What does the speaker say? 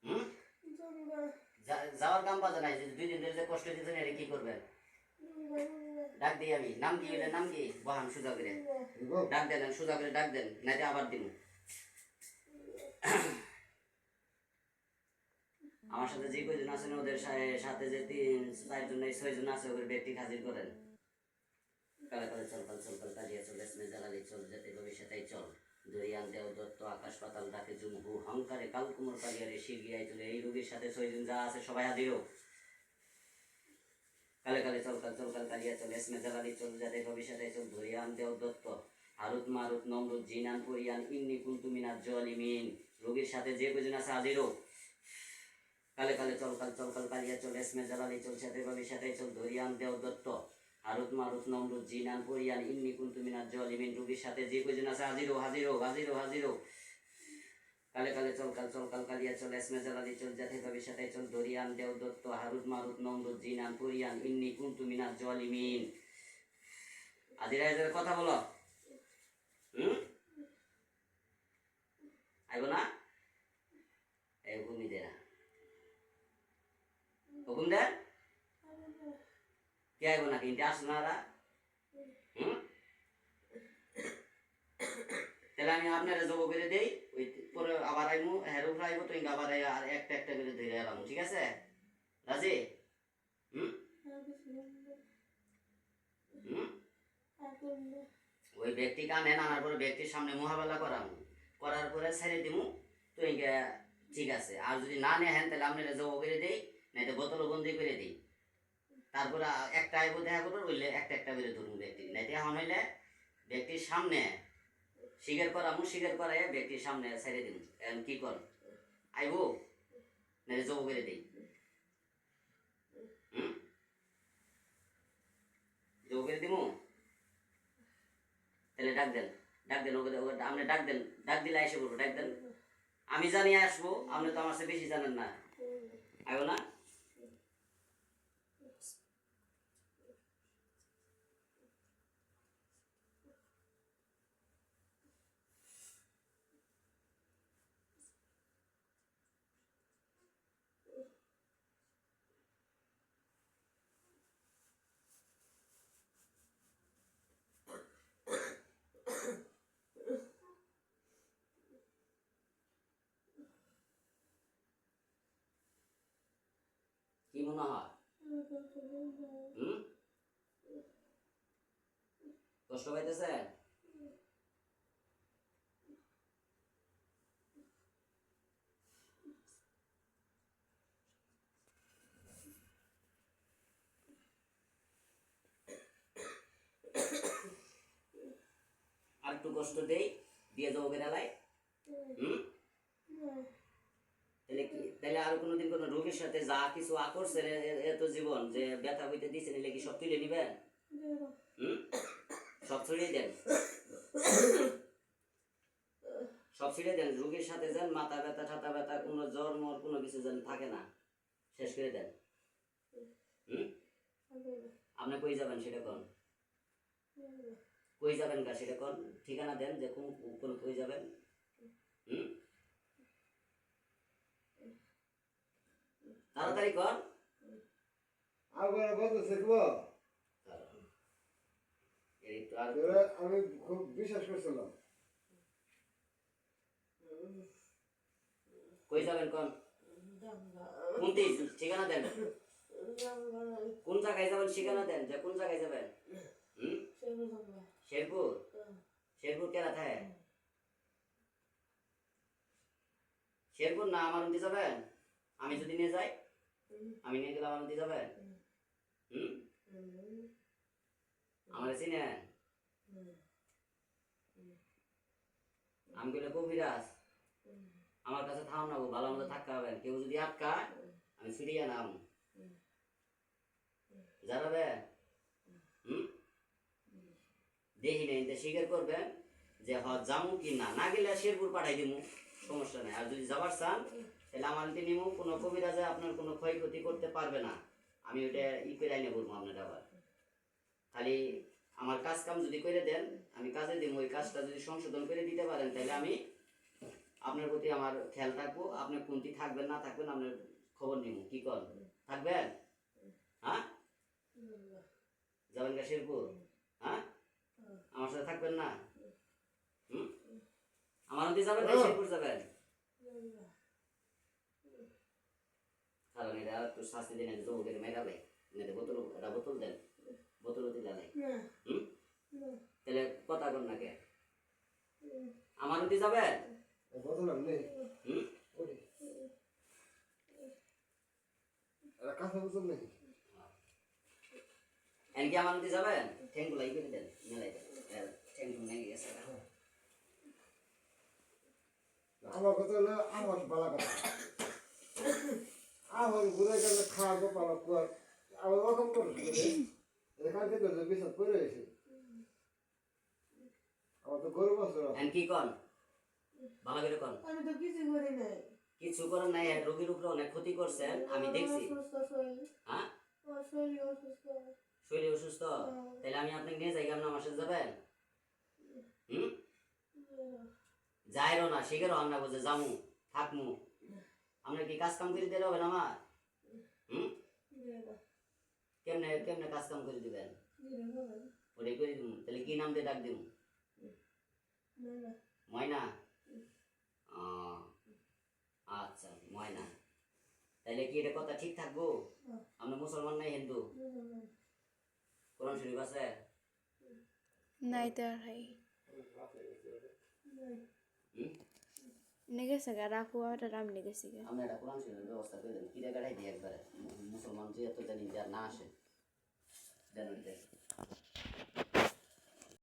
হুম? যাওয়ার কাম বাজে নাই, যদি 2 দিন ধরে যে কষ্ট দিতেছেন এটা কি করবেন? ডাক দিই আমি, নাম কি হইলে নাম কি? বহান সোজা করে ডাক দেন, সোজা করে ডাক দেন, নাইতে আবার দিব। আমার সাথে যে কয়জন আছেন ওদের সাথে যে 3-4 জন 6 জন আছে ওদের ব্যক্তি হাজির করেন। কালে কালে চল কাল চল কাল কালিয়া চল এসমে জ্বালালি চল যেতে ভবিষ্যতেই চল দরিয়ান দেও দত্ত আকাশ পাতাল ডাকে জুমহু হংকারে কাল কুমোর কালিয়ারে শিগগিরাই চলে। এই রোগীর সাথে 6 জন যা আছে সবাই হাজির হোক। কালে কালে চল কাল চল কাল কালিয়া চল এসমে জ্বালালি চল যেতে ভবিষ্যতেই চল দরিয়ান দেও দত্ত হারুত মারুত নমরুদ জিনান পরিয়ান ইন্নি কুনতু মিনাজ জালিমিন। রোগীর সাথে যে কয়জন আছে হাজির হোক। কালে কালে চল কাল চল কাল কালিয়া চল এসমে জ্বালালি চল সাথে ভবিষ্যতেই চল দরিয়ান দেও দত্ত হারুত মারুত নমরুদ জিনান পরিয়ান ইন্নি কুনতু মিনাজ জালিমিন। রোগীর সাথে যে কয়জন আছে হাজির হোক হাজির হোক হাজির হোক হাজির হোক। কালে কালে চল কাল চল কাল কালিয়া চল এসমে জ্বালালি চল যাতে ভবিষ্যতেই চল দরিয়ান দেও দত্ত হারুত মারুত নমরুদ জিনান পরিয়ান ইন্নি কুনতু মিনাজ জালিমিন। হাজির হাজির কথা বলো। আইব না? এই হুকুমি দে না, হুকুম দেন কে আইব না? কিন্তু আসো না? তাহলে আমি আপনারা জব করে দেই, ওই পরে আবার আইমু হেরো ফ্রাইব তো আবার আর একটা একটা করে ধরে এলাম, ঠিক আছে? রাজি? ওই ব্যক্তি কানে আনার পরে ব্যক্তির সামনে মোহাবেলা করার পরে ছেড়ে দিমু তো ঠিক আছে। আর যদি না নেন তাহলে আপনারা জব করে দেই, নাই তো বোতল বন্দি করে দিই। তারপরে একটা আইব দেখা করবো, বললে একটা একটা করে ধরবো ব্যক্তি, নাই তো এখন হইলে ব্যক্তির সামনে স্বীকার করাই ব্যক্তির সামনে ছেড়ে দিন। এখন কি কর আইব না জব করে দিই? জব করে দিব? তাহলে ডাক দেন ওকে আপনি ডাক দেন, ডাক দিলে এসে বলবো, ডাক দেন। আমি জানি আসবো, আপনি তো আমার সাথে বেশি জানেন না। আইব না? কি মনে হয়? কষ্ট পাইতেছে? আর একটু কষ্ট দেই, দিয়ে যাবো বেড়ালাই। তাহলে আর কোনোদিন কোনো রোগীর সাথে যা কিছু আকর্ষে এত জীবন যে ব্যথা হইতে দিয়েছেন এলে কি সব তুলে নিবেন? সব ছড়িয়ে দেন, সব ছিঁড়ে দেন। রোগীর সাথে যেন মাথা ব্যথা ঠাতা ব্যথা কোনো জ্বর মর কোনো কিছু যেন থাকে না, শেষ করে দেন। আপনি কই যাবেন সেটা কোন? কই যাবেন কা সেটা কোন? ঠিকানা দেন যে কোন কই যাবেন। তাড়াতাড়ি কর। আমি খুব বিশ্বাস করছিলাম। কই যাবেন কোন? ঠিকানা দেন, কোন জায়গায় যাবেন ঠিকানা দেন, যে কোন জায়গায় যাবেন। শেরপুর? শেরপুর কেনা থাকে? শেরপুর না আমার উন্তি যাবেন? আমি যদি নিয়ে যাই, আমি নিয়ে গেলে আমার উন্তি যাবেন? আমার চিনেন? আমি গেলে কবিরাজ, আমার কাছে থাও না, ভালো মতো থাকতে হবে। কেউ যদি আটকা আমি ফিরিয়ে নাম জানাবে। দেখি নেই স্বীকার করবেন যে যামু কি না, না গেলে শেরপুর পাঠাই দিব, সমস্যা নেই। আর যদি যাবার চান তাহলে আমার নিমু, কোনো কবিরাজে আপনার কোনো ক্ষয়ক্ষতি করতে পারবে না। আমি ওইটা করে আইনে বলবো আপনার। আবার খালি আমার কাজ কাম যদি করে দেন আমি কাজে দিব, ওই কাজটা যদি সংশোধন করে দিতে পারেন তাহলে আমি আপনার প্রতি আমার খেয়াল থাকবো, আপনি কোনটি থাকবেন না থাকবেন আপনার খবর নিব, কি কর থাকবেন? হ্যাঁ, যাবেন শেরপুর? হ্যাঁ, আমার সাথে থাকবেন না? হুম, আমার মধ্যে যাবেন না শেরপুর যাবেন? কারণ এটা একটু শাস্তি দিন, যুবকের মেরালে বোতল, এটা বোতল দেন, বোতল দিলে নাই। হুম, তাহলে কথা কর না কে? আমার মধ্যে যাবেন? বললাম নেই হুম, ওরে এটা কাঁচা বোতল নেই এনকি আমার মধ্যে যাবেন? ঠ্যাংগুলো ই করে দেন, মেলাই দেন, ঠ্যাং ভেঙে গেছে। আমার কথা হলো আমার বালা কথা আমার ঘুরে গেলে খাওয়াবো পালা কুয়ার আমার ওরকম করে এখান থেকে বিশাল করে রয়েছে আমার তো গরু বছর এন কি কন, ভালো করে কন। আমি তো কিছু করি নাই। কিছু করার নাই, রোগীর উপরে অনেক ক্ষতি করছেন, আমি দেখছি। অসুস্থ শরীর। হ্যাঁ, আমার শরীর অসুস্থ। শরীর অসুস্থ, তাহলে আমি আপনাকে নিয়ে যাই, আপনি আমার সাথে যাবেন? হুম, যাইরো না শিখেরও আমরা বুঝে যামু থাকমু, আপনার কি কাজ কাম করে দিতে হবে না আমার? হুম, কেমনে কেমনে কাজ কাম করে দিবেন? ওটাই করে দিব, তাহলে কি নাম দিয়ে ডাক দিব? ময়না? আচ্ছা ময়না, তাইলে কি এটা কথা ঠিক থাকবো? আমরা মুসলমান নাই হিন্দু? কোরআন শরীফ আছে? নাই তো আর হাই হুম, নেগে সাগা রাখো আর রাম নেগে সিগা আমরা এটা কোরআন শরীফের ব্যবস্থা করে দেন, কিরে গাড়াই দিই একবারে, মুসলমান যেহেতু জানি যা না আসে দেন ওইটা।